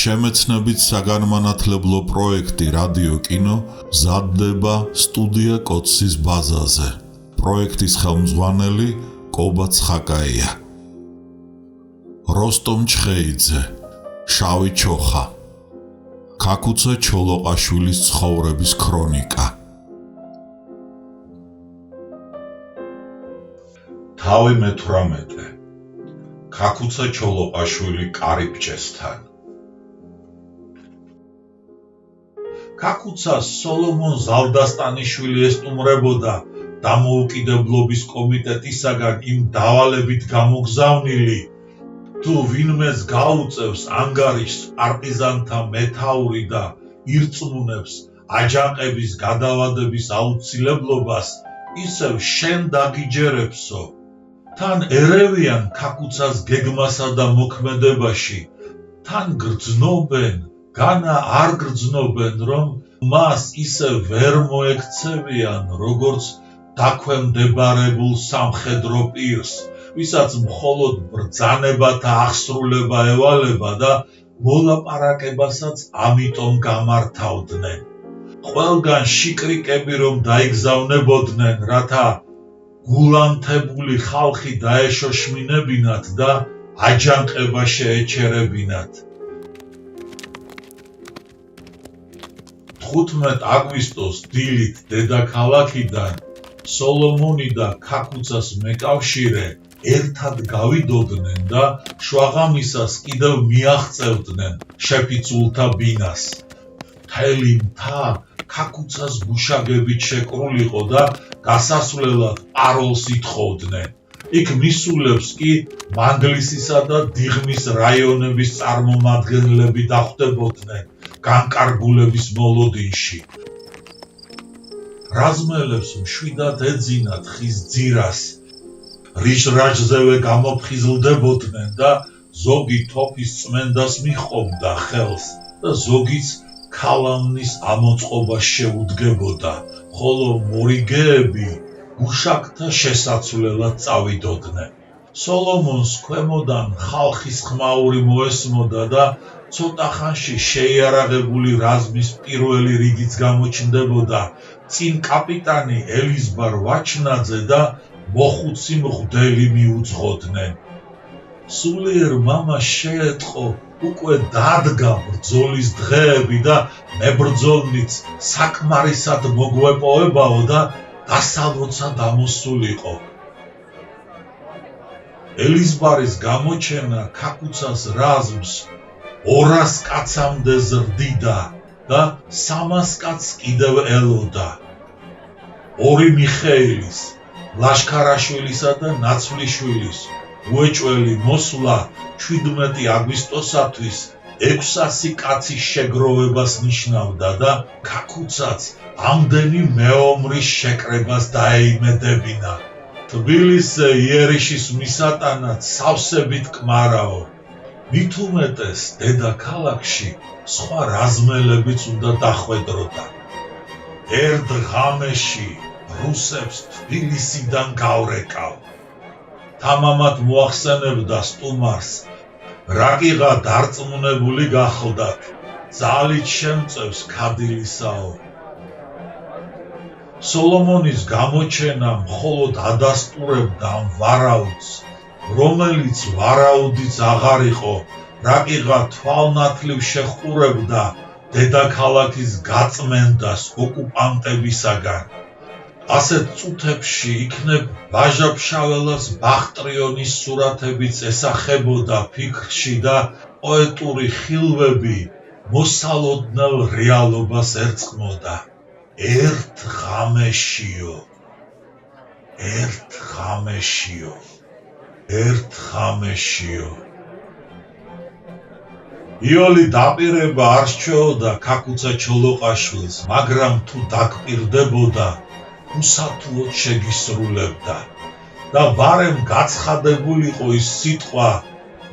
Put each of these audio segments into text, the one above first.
შემეცნებით საგანმანათლებლო პროექტი რადიო კინო მზადდება სტუდია კოცის ბაზაზე. პროექტის ხელმძღვანელი კობა ცხაკაია. როსტომ ჩხეიძე, შავი ჩოხა. ქაქუცა ჩოლოყაშვილის ცხოვრების ქრონიკა. თავი მე-18. ქაქუცა ჩოლოყაშვილი კარიბჭესთან. ქაქუცა სოლომონ ზალდასტანიშვილი ესტუმრებოდა დამოუკიდებლობის კომიტეტისაგან იმ დავალებით გამოგზავნილი, თუ ვინმეს გაუწევს ანგარიშს პარტიზანთა მეთაური და ირწმუნებს აჯანყების გადავადების აუცილებლობას, ისევ შენ დაგიჯერებსო. თან ერევიან ქაქუცას გეგმასა და მოქმედებაში, თან გრძნობენ, განა არ გრძნობენ, რომ მას ისე ვერ მოექცევიან, როგორც დაქვემდებარებულ სამხედრო პირს, ვისაც მხოლოდ ბრძანებათა აღსრულება ევალება და მოლაპარაკებასაც ამიტომ გამართავდნენ. ყველგან შიკრიკები რომ დაიგზავნებოდნენ, რათა გულანთებული ხალხი დაეშოშმინებინათ და აჯანყება შეეჩერებინათ. 15 აგვისტოს დილით დედაქალაქიდან სოლომონი და ქაქუცას მეკავშირე ერთად გავიდოდნენ და შვაღამისას კიდევ მიაღწევდნენ შეფიცულთა ბინას. მთელი მთა ქაქუცას გუშაგებით შეკრულიყო და გასასვლელად პაროლს ითხოვდნენ. იქ მისულებს კი მანგლისისა და დიღმის რაიონების წარმომადგენლები დახვდებოდნენ განკარგულების მოლოდინში. რაზმელებს მშვიდად ეძინათ ხის ძირას, რიჟრაჟზევე გამოფხიზლდებოდნენ და ზოგი თოფის წმენდას მიჰყობდა ხელს და ზოგიც ქალავნის ამოწყობას შეუდგებოდა, ხოლო მორიგეები გუშაგთა შესაცვლელად წავიდოდნენ. სოლომონს ქვემოდან ხალხის ხმაური მოესმოდა და ცოტა ხანში შეიარაღებული რაზმის პირველი რიგიც გამოჩნდებოდა, წინ კაპიტანი ელიზბარ ვაჩნაძე და მოხუცი მღვდელი მიუძღოდნენ. სულიერ მამას შეეწყო უკვე დადგა ბრძოლის დღეები და მებრძოლნიც საკმარისად მოგვეპოვებაო და დასალოცა დამოსულიყო. ელიზბარის გამოჩენა ქაქუცას რაზმს 200 კაცამდე ზრდიდა და 300 კაცს კიდევ ელოდა. ორი მიხეილის, ლაშქარაშვილისა და ნაცვლიშვილის უეჭველი მოსვლა 17 აგვისტოსათვის 600 კაცის შეგროვებას ნიშნავდა და ქაქუცაც ამდენი მეომრის შეკრებას დაეიმედებინა. თბილისზე იერიშის მისატანად სავსებით კმარაო. მით უმეტეს დედაქალაქში სხვა რაზმელებიც უნდა დახვედროდა. ერთ ღამეში რუსებს თბილისიდან გავრეკავ. თამამად მოახსენებდა სტუმარს, რაკიღა დარწმუნებული გახლდათ, ძალით შემწევს ქადილისაო. სოლომონის გამოჩენა მხოლოდ ადასტურებდა ამ ვარაუდს, რომელიც ვარაუდიც აღარ იყო, რაკიღა თვალნათლივ შეხურებდა დედაქალაქის გაწმენდას ოკუპანტებისაგან. ასეთ წუთებში იქნებ ვაჟა-ფშაველას ბახტრიონის სურათებიც ესახებოდა ფიქრში და პოეტური ხილვები მოსალოდნელ რეალობას ერწყმოდა. ერთ ღამეშიო. იოლი დაპირება არ სჩვეოდა ქაქუცა ჩოლოყაშვილს, მაგრამ თუ დაგპირდებოდა, უსათუოდ შეგისრულებდა და ბარემ გაცხადებულიყო ის სიტყვა,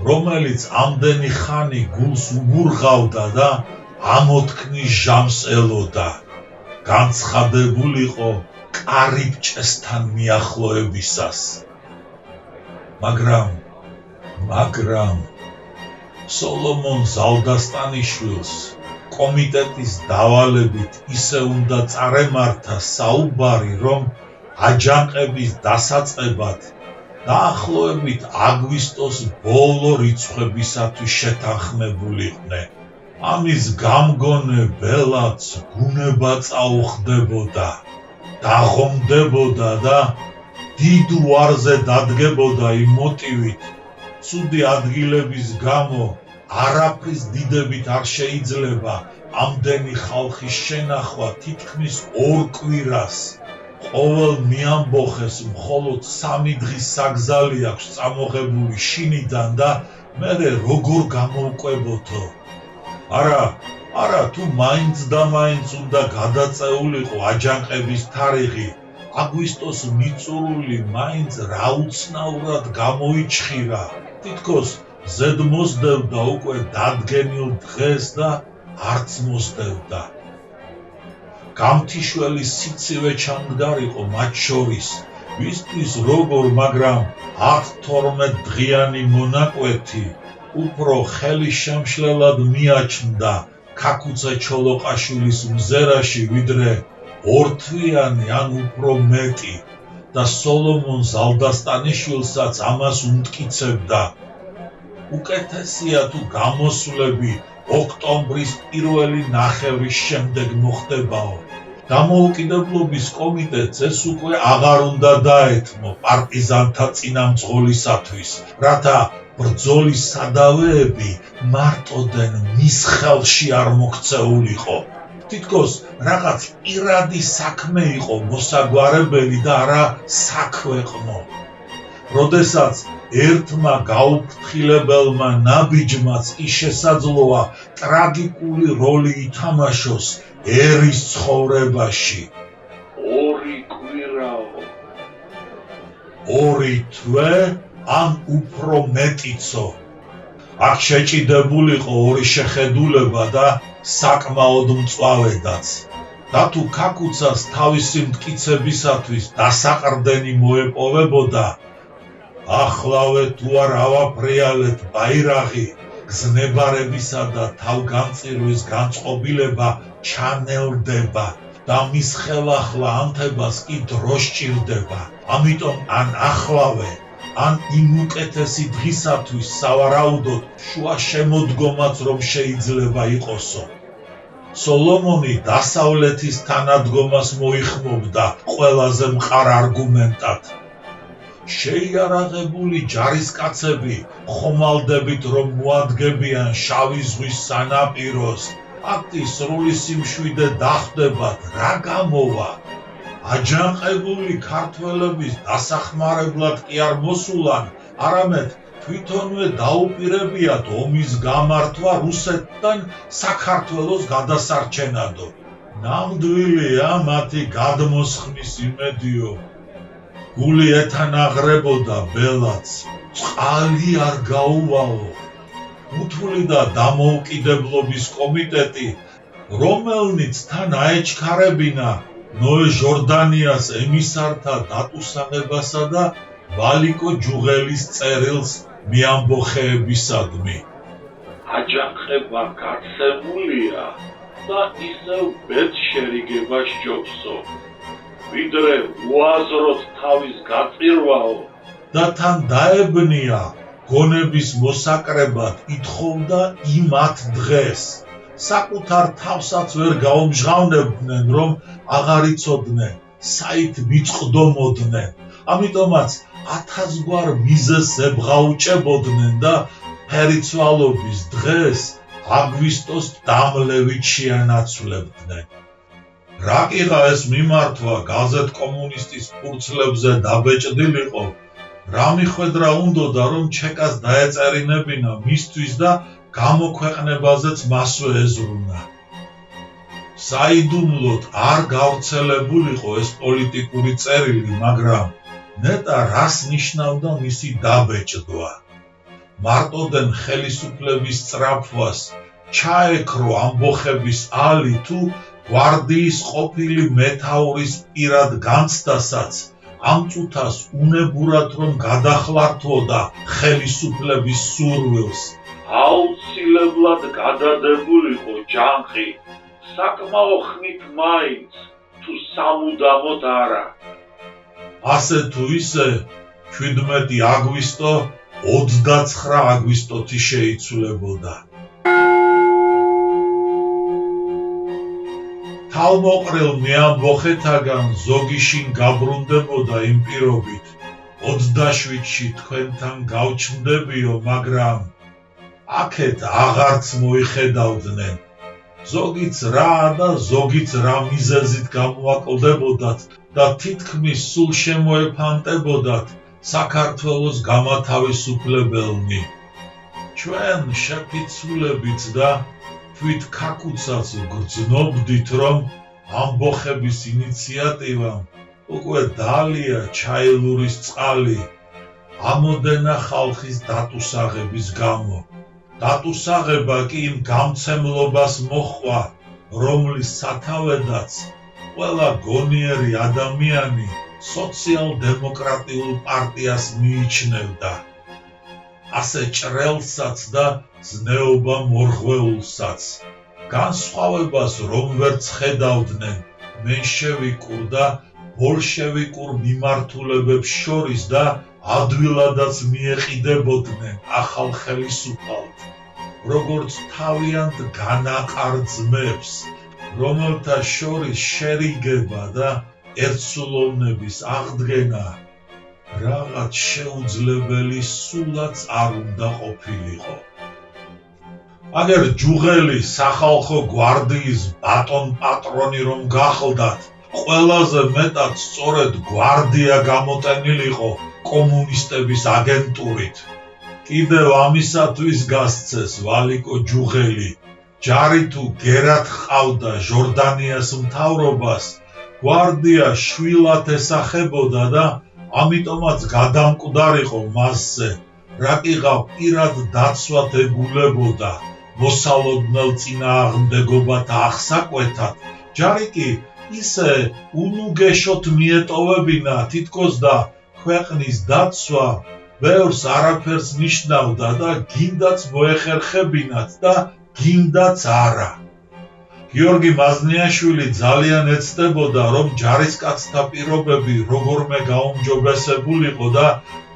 რომელიც ამდენი ხანი გულს უბურღავდა და ამოთქმის ჟამს ელოდა. განცხადებულიყო კარიბჭესთან მიახლოებისას. მაგრამ სოლომონ ზალდასტანიშვილს კომიტეტის დავალებით ისე უნდა წარემართა საუბარი, რომ აჯანყების დასაწყებად დაახლოებით აგვისტოს ბოლო რიცხვებისათვის შეთანხმებულიყვნენ. ამის გამგონე ბელაც გუნება წაუხდებოდა, დაღომდებოდა და დიდ უარზე დადგებოდა იმ მოტივით, ცუდი ადგილების გამო არაფრის დიდებით არ შეიძლება ამდენი ხალხის შენახვა თითქმის 2 კვირას. ყოველ მიამბოხეს მხოლოდ 3 დღის საგზალი აქვს წამოღებული შინიდან და მერე როგორ გამოვკვებოთო. არა, თუ მაინც და მაინც უნდა გადაწეულიყო აჯანყების თარიღი, აგვისტოს მიწურული მაინც რაუცნაურად გამოიჩხირა. თითქოს ზედ მოსდევდა უკვე დადგენილ დღეს და არც მოსდევდა. გამთიშველის სიცივე ჩამდგარიყო მათ შორის, ვისთვის როგორ, მაგრამ 10-12 დღიანი მონაკვეთი უფრო ხელისშემშლელად მიაჩნდა ქაქუცა ჩოლოყაშვილის მზერაში, ვიდრე 2 თვიანი ან უფრო მეტი და სოლომონ ზალდასტანიშვილსაც ამას უმტკიცებდა. უკეთესია თუ გამოსვლები ოქტომბრის პირველი ნახევრის შემდეგ მოხდებაო. დამოუკიდებლობის კომიტეტს ეს უკვე აღარ უნდა დაეთმო პარტიზანთა წინამძღოლისათვის, რათა ბრძოლის სადავეები მარტოდენ მის ხელში არ მოქცეულიყო. თითქოს რაღაც პირადი საქმე იყო მოსაგვარებელი და არა საქვეყნო. როდესაც ერთმა გაუფრთხილებელმა ნაბიჯმაც კი შესაძლოა ტრაგიკული როლი ითამაშოს ერის ცხოვრებაში. 2 კვირაო. 2 თვე ან უფრო მეტიცო. აქ შეჭიდებულიყო 2 შეხედულება და საკმაოდ მწვავედაც. და თუ ქაქუცას თავისი მტკიცებისათვის დასაყრდენი მოეპოვებოდა, ახლავე თუ არ ავაფრიალეთ ბაირაღი, გზნებარებისა და თავგანწირვის განწყობილება ჩანელდება და მის ხელახლა ანთებას კი დრო სჭირდება. ამიტომ ან ახლავე, ან იმ უკეთესი დღისათვის სავარაუდოდ შუა შემოდგომაც რომ შეიძლება იყოსო. სოლომონი დასავლეთის თანადგომას მოიხმობდა ყველაზე მყარ არგუმენტად. შეიარაღებული ჯარისკაცები ხომალდებით რომ მოადგებიან შავი ზღვის სანაპიროს, აქტი სრული სიმშვიდე დახვდებათ, რა გამოვა? აჯანყებული ქართველების დასახმარებლად კი არ მოსულან, არამედ თვითონვე დაუპირებიათ ომის გამართვა რუსეთთან საქართველოს გადასარჩენადო. ნამდვილია მათი გადმოსხმის იმედიო. გული ეთანაღრებოდა ბელაც, წყალი არ გაუვალო. უთვლი და დამოუკიდებლობის კომიტეტი, რომელნიც თან აეჩქარებინა ნოე ჟორდანიას ემისართა დატუსაღებასა და ვალიკო ჯუღელის წერილს მიამბოხეებისადმი. აჯანყება გაცემულია და ისევ ბედშერიგება სჯობსო. ვიდრე უაზროთ თავის გაწირვაო. და თან დაებნია გონების მოსაკრებად ითხოვდა იმ 10 დღეს. საკუთარ თავსაც ვერ გაუმჟღავნებდნენ, რომ აღარ იცოდნენ, საით მიწყდომოდნენ. ამიტომაც 1000 მიზეზს ებღაუჭებოდნენ და ფერიცვალობის დღეს აგვისტოს დამლევით შეანაცვლებდნენ. რა კიღა ეს მიმართვა გაზეთ კომუნისტის ფურცლებზე დაბეჭდილიყო, რა მიხვედრა უნდოდა რომ ჩეკას დაეწერინებინა მისთვის და გამოქვეყნებაზეც მასვე ეზრუნა. საიდუმლოდ არ გავრცელებულიყო ეს პოლიტიკური წერილი, მაგრამ ნეტა რას ნიშნავდა მისი დაბეჭდვა. მარტოდენ ხელისუფლების სწრაფვას ჩაეკრო ამბოხების ალი თუ გვარდიის ყოფილი მეთაურის პირად განცდასაც ამ წუთას უნებურად რომ გადახლართვოდა ხელისუფლების სურვილს. აუც სრულად გადადებულიყო ჯანყი, საკმაო ხნით მაინც, თუ სამუდამოდ არა. ასე თუ ისე 17 აგვისტო 29 აგვისტოთი შეიცვლებოდა. თავმოყრილ მეამბოხეთაგან ზოგი შინ გაბრუნდებოდა იმ პირობით 27-ში თქვენთან გავჩნდებიო, მაგრამ აქეთ აღარც მოიხედავდნენ. ზოგიც რა და ზოგიც რა მიზეზით გამოაკლდებოდათ და თითქმის სულ შემოეფანტებოდათ საქართველოს გამათავისუფლებელნი. ჩვენ შეფიცულებიც და თვით ქაქუცაც გრძნობდით, რომ ამბოხების ინიციატივამ უკვე დალია ჩაილურის წყალი ამოდენა ხალხის დატუსაღების გამო. დატუსაღება კი იმ გამცემლობას მოჰყვა, რომლის სათავედაც ყველა გონიერი ადამიანი სოციალ-დემოკრატიულ პარტიას მიიჩნევდა. ასე ჭრელსაც და ზნეობა მორღვეულსაც. განსხვავებას რომ ვერც ხედავდნენ მენშევიკურ და ბოლშევიკურ მიმართულებებს შორის და ადვილადაც მიეყიდებოდნენ ახალ ხელისუფალთ, როგორც თავიანთ განაყარ ძმებს, რომელთა შორის შერიგება და ერთსულოვნების აღდგენა რაღაც შეუძლებელი სულაც არ უნდა ყოფილიყო. აგერ ჯუღელი სახალხო გვარდიის ბატონ პატრონი რომ გახლდათ, ყველაზე მეტად სწორედ გვარდია გამოტენილიყო კომუნისტების აგენტურით. კიდევ ამისათვის გასცეს ვალიკო ჯუღელი, ჯარი თუ გერად ჰყავდა ჟორდანიას მთავრობას, გვარდია შვილად ესახებოდა და ამიტომაც გადამკვდარიყო მასზე, რაკიღა პირად დაცვად ეგულებოდა, მოსალოდნელ წინააღმდეგობათა აღსაკვეთად, ჯარი კი ისე უნუგეშოთ მიეტოვებინა თითქოს და ქვეყნის დაცვა ბევრს არაფერს ნიშნავდა და გინდაც მოეხერხებინათ და გინდაც არა. გიორგი მაზნიაშვილი ძალიან ეცდებოდა, რომ ჯარისკაცთა პირობები როგორმე გაუმჯობესებულიყო და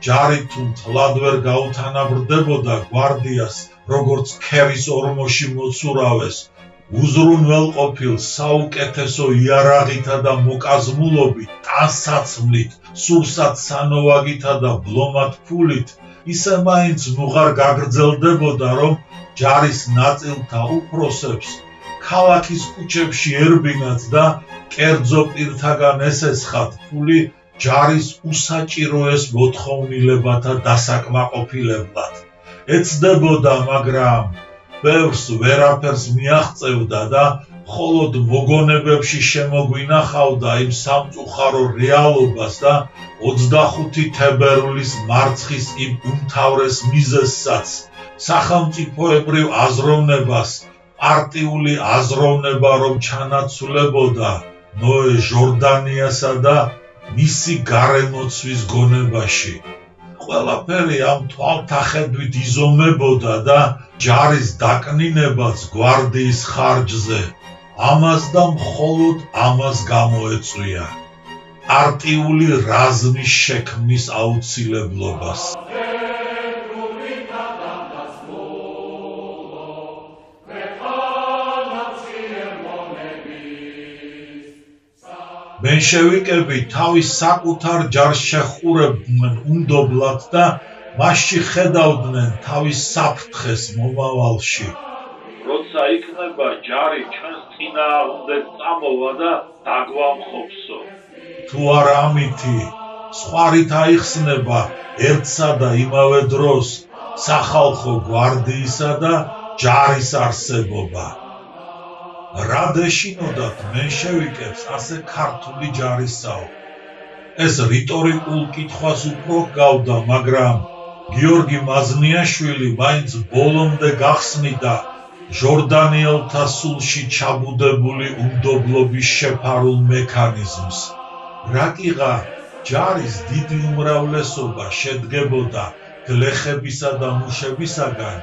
ჯარი თუ მთლად ვერ გაუთანაბრდებოდა გვარდიას, როგორც ქერის ორმოში მოცურავეს, უზრუნველყოფილ საუკეთესო იარაღითა და მოკაზმულობით, ტანსაცმლით, სურსათ სანოვაგითა და ბლომად ფულით, ისე მაინც ნუღარ გაგრძელდებოდა, რომ ჯარის ნაწილთა უფროსებს ქალაქის ქუჩებში ერბინათ და კერძო პირთაგან ესესხათ ფული ჯარის უსაჭიროეს მოთხოვნილებათა დასაკმაყოფილებლად. ეცდებოდა, მაგრამ ბევრს ვერაფერს მიაღწევდა და მხოლოდ მოგონებებში შემოგვინახავდა იმ სამწუხარო რეალობას და 25 თებერვლის მარცხის იმ უმთავრეს მიზეზსაც, სახელმწიფოებრივ აზროვნებას, პარტიული აზროვნება რომ ჩანაცვლებოდა ნოე ჟორდანიასა და მისი გარემოცვის გონებაში. ყველაფერი ამ თვალთახედვით იზომებოდა და ჯარის დაკნინებაც გვარდიის ხარჯზე, ამას და მხოლოდ ამას გამოეწვია. პარტიული რაზმის შექმნის აუცილებლობას. მენშევიკები თავის საკუთარ ჯარს შეხურებდნენ უნდობლად და მასში ხედავდნენ თავის საფრთხეს მომავალში. როცა იქნება ჯარი ჩვენს წინააღმდეგ წამოვა და დაგვამხობსო. თუ არა ამითი, სხვარით აიხსნება ერთსა და იმავე დროს სახალხო გვარდიისა და ჯარის არსებობა. რა დეშინოდათ მენშევიკებს ასე ქართული ჯარისაო? ეს რიტორიკულ კითხვას უფრო ჰგავდა, მაგრამ გიორგი მაზნიაშვილი მაინც ბოლომდე გახსნიდა ჟორდანიელთა სულში ჩაბუდებული უნდობლობის შეფარულ მექანიზმს. რაკიღა ჯარის დიდი უმრავლესობა შედგებოდა გლეხებისა და მუშებისაგან,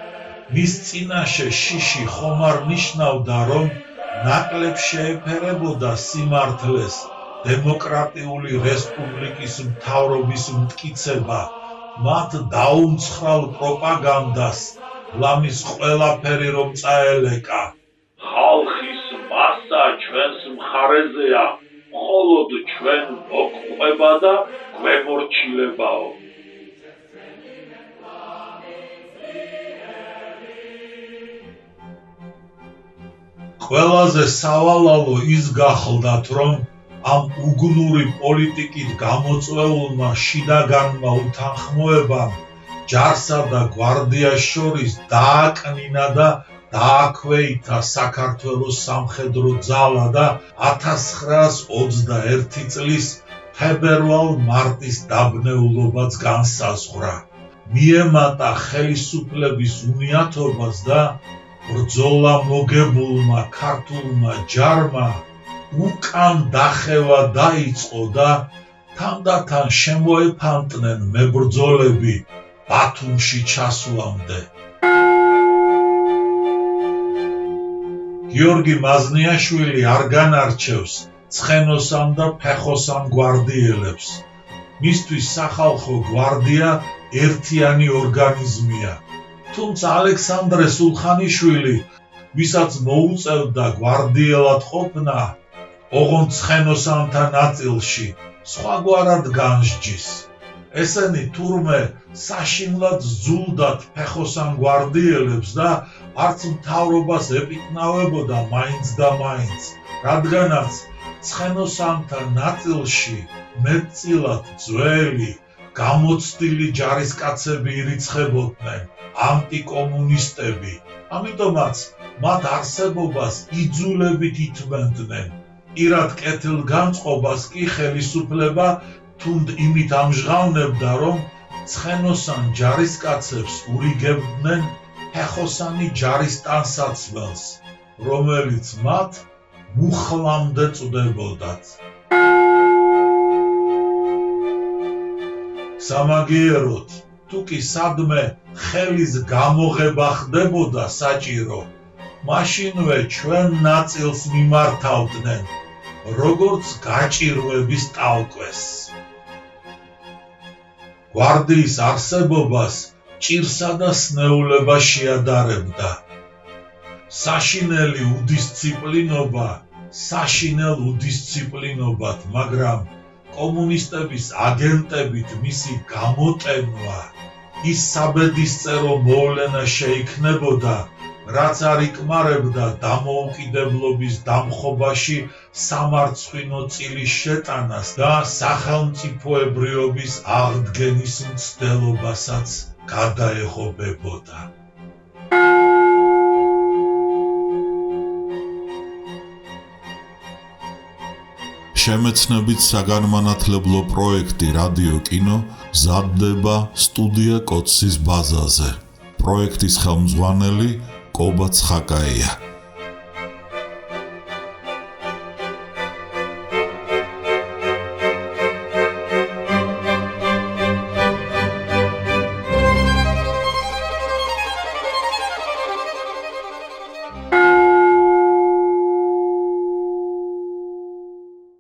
მის წინაშე შიში ხომ არ ნიშნავდა, რომ ნაკლებ შეეფერებოდა სიმართლეს დემოკრატიული რესპუბლიკის მთავრობის მტკიცება, მათ დაუმცხრალ პროპაგანდას, ლამის ყველაფერი რომ წაელეკა. ხალხის მასა ჩვენს მხარეზეა, მხოლოდ ჩვენ მოგყვება და გვემორჩილებაო. ყველაზე სავალალო ის გახლდათ, რომ ამ უგნური პოლიტიკით გამოწვეულმა შიდაგანმა უთანხმოებამ ჯარსა და გვარდიას შორის დააკნინა და დააქვეითა საქართველოს სამხედრო ძალა და 1921 წლის თებერვალ-მარტის დაბნეულობაც განსაზღვრა. მიემატა ხელისუფლების უნიათობას და ბრძოლა მოგებულმა ქართულმა ჯარმა უკან დახევა დაიწყო და თანდათან შემოეფანტნენ მებრძოლები ბათუმში ჩასვლამდე. გიორგი მაზნიაშვილი არ განარჩევს ცხენოსან და ფეხოსან გვარდიელებს. მისთვის სახალხო გვარდია ერთიანი ორგანიზმია. თუმცა ალექსანდრე სულხანიშვილი, ვისაც მოუწევდა გვარდიელად ყოფნა, ოღონდ ცხენოსანთა ნაწილში სხვაგვარად განსჯის. ესენი თურმე საშინლად ზულდათ ფეხოსან გვარდიელებს და არც მთავრობას ეპიკნავებოდა მაინც და მაინც, რადგანაც ცხენოსანთა ნაწილში მეტწილად ძველი, გამოცდილი ჯარისკაცები ირიცხებოდნენ, ანტიკომუნისტები, ამიტომაც მათ არსებობას იძულებით ითმენდნენ. პირად კეთილგანწყობას კი ხელისუფლება თუნდ იმით ამჟღავნებდა, რომ ცხენოსან ჯარისკაცებს ურიგებდნენ ფეხოსანი ჯარის ტანსაცმელს, რომელიც მათ მუხლამდე წვდებოდათ. სამაგიეროდ, თუკი სადმე ხელის გამოღება ხდებოდა საჭირო, მაშინვე ჩვენ ნაწილს მიმართავდნენ, როგორც გაჭირვების ტალკვეს. გვარდიის არსებობას ჭირსა და სნეულება შეადარებდა. საშინელი უდისციპლინობა საშინელ უდისციპლინობად, მაგრამ კომუნისტების აგენტებით მისი გამოტენვა, ის საბედისწერო მოვლენა შეიქმნებოდა, რაც არ იკმარებდა დამოუკიდებლობის დამხობაში სამარცხვინო წილის შეტანას და სახელმწიფოებრიობის აღდგენის მცდელობასაც გადაეღობებოდა. შემეცნებით საგანმანათლებლო პროექტი რადიო კინო მზადდება სტუდია კოცის ბაზაზე. პროექტის ხელმძღვანელი კობა ცხაკაია.